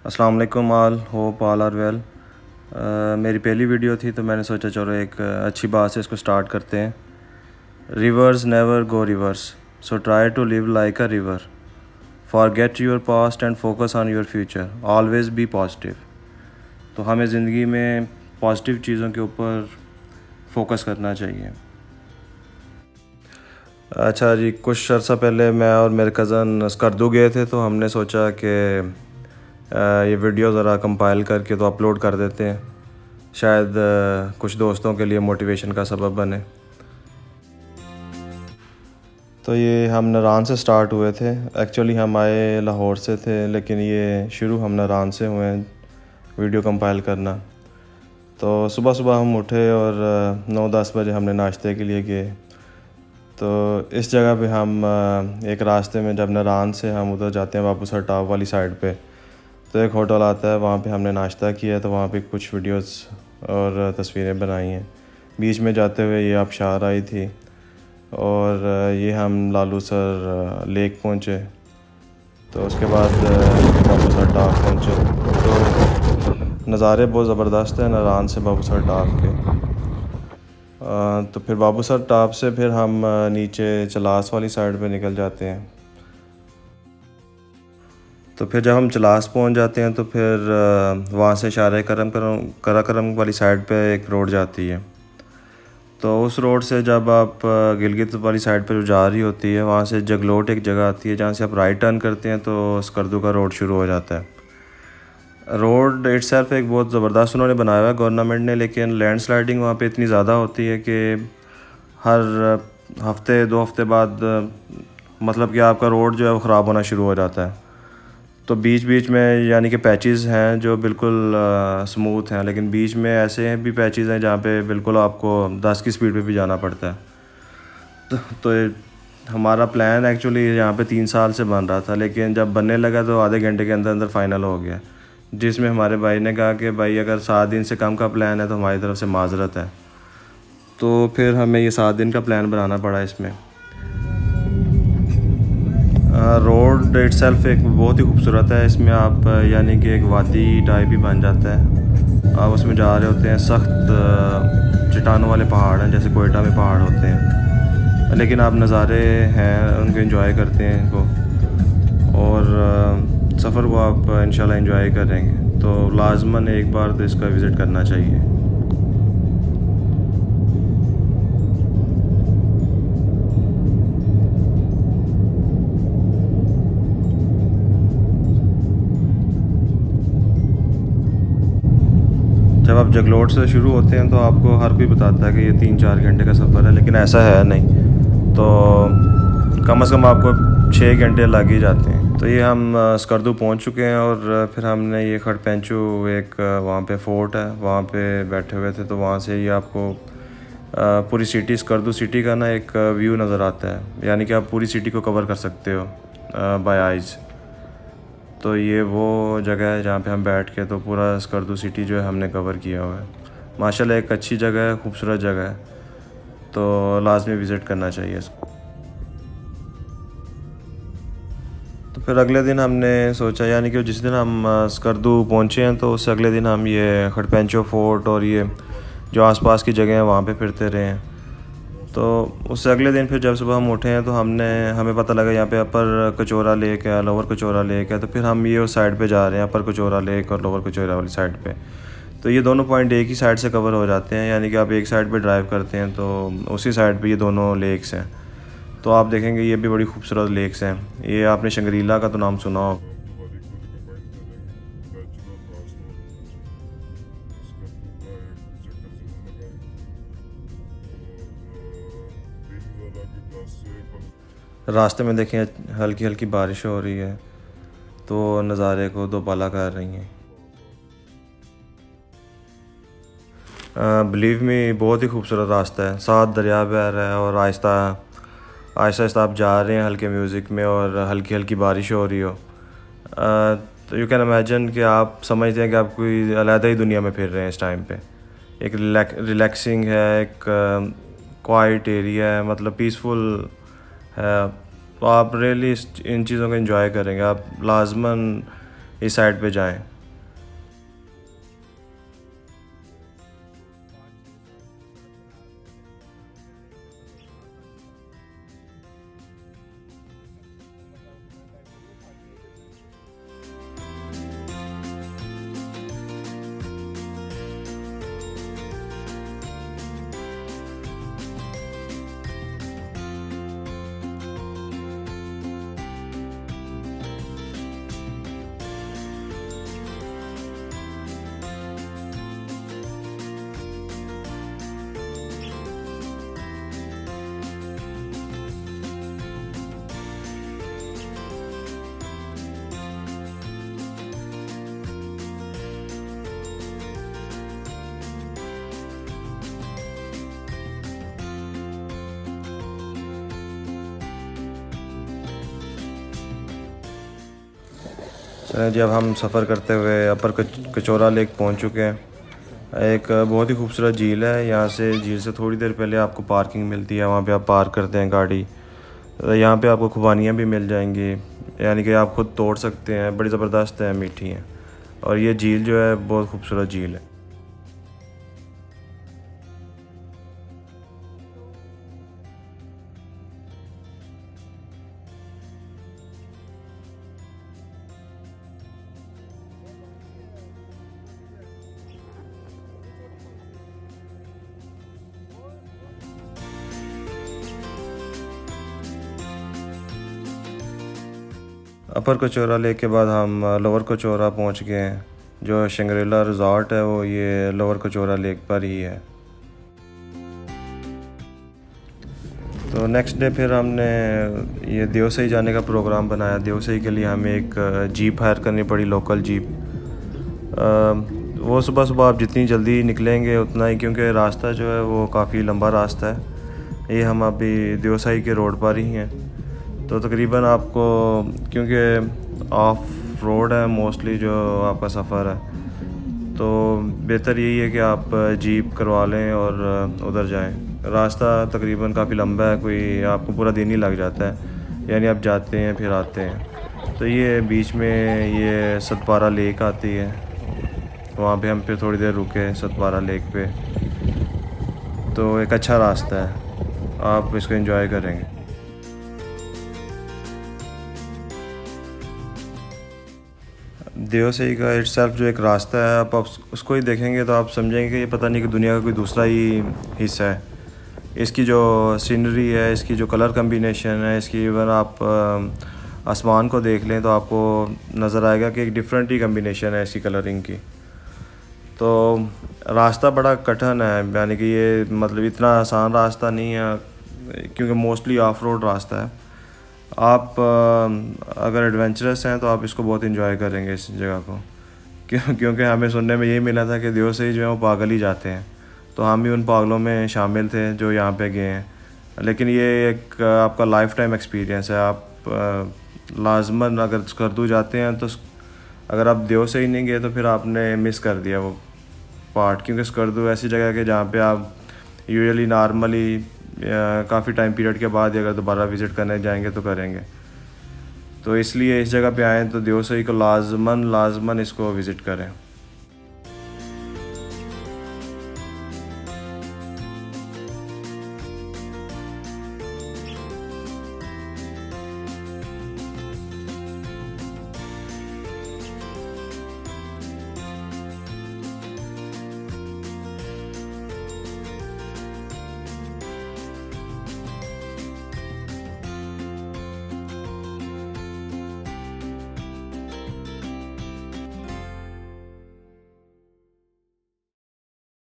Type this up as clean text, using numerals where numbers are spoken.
अस्सलाम वालेकुम all, hope all are well. मेरी पहली वीडियो थी तो मैंने सोचा चलो एक अच्छी बात से इसको स्टार्ट करते हैं। Rivers never go reverse, so try to live like a river, forget your past and focus on your future, always be positive. तो हमें ज़िंदगी में पॉजिटिव चीज़ों के ऊपर फोकस करना चाहिए। अच्छा जी, कुछ अर्सा पहले मैं और मेरे कज़न स्कर्दू गए थे तो हमने सोचा कि ये वीडियो ज़रा कंपाइल करके तो अपलोड कर देते हैं, शायद कुछ दोस्तों के लिए मोटिवेशन का सबब बने। तो ये हम नारान से स्टार्ट हुए थे। एक्चुअली हम आए लाहौर से थे, लेकिन ये शुरू हम नारान से हुए हैं वीडियो कंपाइल करना। तो सुबह सुबह हम उठे और 9-10 बजे हमने नाश्ते के लिए गए। तो इस जगह पे हम एक रास्ते में जब नारान से हम उधर जाते हैं वापस टाप वाली साइड पे, तो एक होटल आता है, वहाँ पे हमने नाश्ता किया। तो वहाँ पे कुछ वीडियोस और तस्वीरें बनाई हैं। बीच में जाते हुए ये आबशार आई थी और ये हम लालू सर लेक पहुँचे। तो उसके बाद बाबूसर टाप पहुँचे। तो नज़ारे बहुत ज़बरदस्त हैं नारान से बाबूसर टाप के। तो फिर बाबूसर टाप से फिर हम नीचे चलास वाली साइड पे निकल जाते हैं। तो फिर जब हम चलास पहुंच जाते हैं तो फिर वहाँ से शारे कराकरम वाली साइड पे एक रोड जाती है। तो उस रोड से जब आप गिलगित वाली साइड पे जो जा रही होती है, वहाँ से जगलोट एक जगह आती है जहाँ से आप राइट टर्न करते हैं तो स्कर्दू का रोड शुरू हो जाता है। रोड इटसेल्फ एक बहुत ज़बरदस्त उन्होंने बनाया हुआ है गवर्नमेंट ने, लेकिन लैंडस्लाइडिंग वहाँ पे इतनी ज़्यादा होती है कि हर हफ्ते 2 हफ्ते बाद मतलब कि आपका रोड जो है वो ख़राब होना शुरू हो जाता है। तो बीच बीच में यानी कि पैचेस हैं जो बिल्कुल स्मूथ हैं, लेकिन बीच में ऐसे हैं भी पैचेस हैं जहाँ पे बिल्कुल आपको 10 की स्पीड पे भी जाना पड़ता है। तो हमारा प्लान एक्चुअली यहाँ पे 3 साल से बन रहा था, लेकिन जब बनने लगा तो आधे घंटे के अंदर अंदर फाइनल हो गया, जिसमें हमारे भाई ने कहा कि भाई अगर 7 दिन से कम का प्लान है तो हमारी तरफ से माजरत है। तो फिर हमें ये 7 दिन का प्लान बनाना पड़ा इसमें। रोड इटसेल्फ एक बहुत ही खूबसूरत है। इसमें आप यानी कि एक वादी टाइप ही बन जाता है। आप उसमें जा रहे होते हैं, सख्त चट्टानों वाले पहाड़ हैं जैसे कोयटा में पहाड़ होते हैं, लेकिन आप नज़ारे हैं उनको एंजॉय करते हैं इनको, और सफ़र को आप इंशाल्लाह एंजॉय करेंगे। तो लाजमन एक बार तो इसका विज़िट करना चाहिए। जब आप जगलोट से शुरू होते हैं तो आपको हर कोई बताता है कि ये 3-4 घंटे का सफ़र है, लेकिन ऐसा है नहीं। तो कम से कम आपको 6 घंटे लग ही जाते हैं। तो ये हम स्कर्दू पहुंच चुके हैं और फिर हमने ये खड़पेंचू एक वहाँ पे फ़ोर्ट है, वहाँ पे बैठे हुए थे। तो वहाँ से ये आपको पूरी सिटी स्कर्दू सिटी का ना एक व्यू नज़र आता है, यानी कि आप पूरी सिटी को कवर कर सकते हो बाय आइज़। तो ये वो जगह है जहाँ पे हम बैठ के तो पूरा स्कर्दू सिटी जो है हमने कवर किया हुआ है। माशाल्लाह एक अच्छी जगह है, खूबसूरत जगह है, तो लाजमी विज़िट करना चाहिए इसको। तो फिर अगले दिन हमने सोचा, यानी कि जिस दिन हम स्कर्दू पहुँचे हैं तो उससे अगले दिन हम ये खड़पेंचो फोर्ट और ये जो आसपास की जगह हैं वहाँ पे फिरते रहे हैं। तो उससे अगले दिन फिर जब सुबह हम उठे हैं तो हमें पता लगा यहाँ पे अपर कचौरा लेक है, लोअर कचौरा लेक है। तो फिर हम ये उस साइड पे जा रहे हैं, अपर कचौरा लेक और लोअर कचौरा वाली साइड पे। तो ये दोनों पॉइंट एक ही साइड से कवर हो जाते हैं, यानी कि आप एक साइड पे ड्राइव करते हैं तो उसी साइड पे ये दोनों लेक्स हैं। तो आप देखेंगे ये भी बड़ी खूबसूरत लेक्स हैं। ये आपने शंग्रीला का तो नाम सुना हो। दिवाली को रिकमेंड करें, बैचलर पास नॉन इसका पूरा एक चक्कर जरूर लगाएं। और दिन ज़रा भी 10 से रास्ते में देखें हल्की हल्की बारिश हो रही है, तो नज़ारे को दोबाला कर रही हैं। बिलीव मी बहुत ही खूबसूरत रास्ता है, साथ दरिया बह रहा है और आहिस्ता आहिस्ता आहिस्ता आप जा रहे हैं हल्के म्यूज़िक में और हल्की हल्की बारिश हो रही हो। तो यू कैन इमेजिन कि आप समझते हैं कि आप कोई अलग ही दुनिया में फिर रहे हैं इस टाइम पे। एक रिलैक्सिंग है, एक क्वाइट एरिया है, मतलब पीसफुल है। तो आप रियली इन चीज़ों को एंजॉय करेंगे। आप लाजमन इस साइड पे जाएं। चलें जी, अब हम सफ़र करते हुए अपर कचौरा लेक पहुंच चुके हैं। एक बहुत ही खूबसूरत झील है। यहाँ से झील से थोड़ी देर पहले आपको पार्किंग मिलती है, वहाँ पे आप पार्क करते हैं गाड़ी। यहाँ पे आपको खुबानियाँ भी मिल जाएंगी, यानी कि आप खुद तोड़ सकते हैं। बड़ी ज़बरदस्त है, मीठी हैं। और ये झील जो है बहुत खूबसूरत झील है। अपर कचौरा लेक के बाद हम लोअर कचौरा पहुंच गए हैं। जो शंग्रीला रिज़ॉर्ट है वो ये लोअर कचौरा लेक पर ही है। तो नेक्स्ट डे फिर हमने ये देवसई जाने का प्रोग्राम बनाया। देवसई के लिए हमें एक जीप हायर करनी पड़ी, लोकल जीप। वो सुबह सुबह आप जितनी जल्दी निकलेंगे उतना ही, क्योंकि रास्ता जो है वो काफ़ी लंबा रास्ता है। ये हम अभी देवसई के रोड पर ही हैं। तो तकरीबन आपको, क्योंकि ऑफ रोड है मोस्टली जो आपका सफ़र है, तो बेहतर यही है कि आप जीप करवा लें और उधर जाएं। रास्ता तकरीबन काफ़ी लंबा है, कोई आपको पूरा दिन ही लग जाता है, यानी आप जाते हैं फिर आते हैं। तो ये बीच में ये सतपारा लेक आती है, वहाँ पे हम फिर थोड़ी देर रुके सतपारा लेक पे। तो एक अच्छा रास्ता है, आप इसको एंजॉय करेंगे। देवसई का इटसेल्फ जो एक रास्ता है, आप उसको ही देखेंगे तो आप समझेंगे कि ये पता नहीं कि दुनिया का कोई दूसरा ही हिस्सा है। इसकी जो सीनरी है, इसकी जो कलर कम्बिनेशन है, इसकी इवन आप आसमान को देख लें तो आपको नज़र आएगा कि एक डिफरेंट ही कम्बिनेशन है इसकी कलरिंग की। तो रास्ता बड़ा कठिन है, यानी कि ये मतलब इतना आसान रास्ता नहीं है, क्योंकि मोस्टली ऑफ रोड रास्ता है। आप अगर एडवेंचरस हैं तो आप इसको बहुत इंजॉय करेंगे इस जगह को, क्योंकि हमें सुनने में ये मिला था कि देवसई जो है वो पागल ही जाते हैं। तो हम भी उन पागलों में शामिल थे जो यहाँ पे गए हैं। लेकिन ये एक आपका लाइफ टाइम एक्सपीरियंस है। आप लाजमन अगर स्कर्दू जाते हैं तो अगर आप देवसई नहीं गए तो फिर आपने मिस कर दिया वो पार्ट, क्योंकि स्कर्दू ऐसी जगह है कि जहाँ पे आप यूजुअली नॉर्मली काफ़ी टाइम पीरियड के बाद अगर दोबारा विज़िट करने जाएंगे तो करेंगे। तो इसलिए इस जगह पे आएँ तो देवसई को लाजमन इसको विज़िट करें।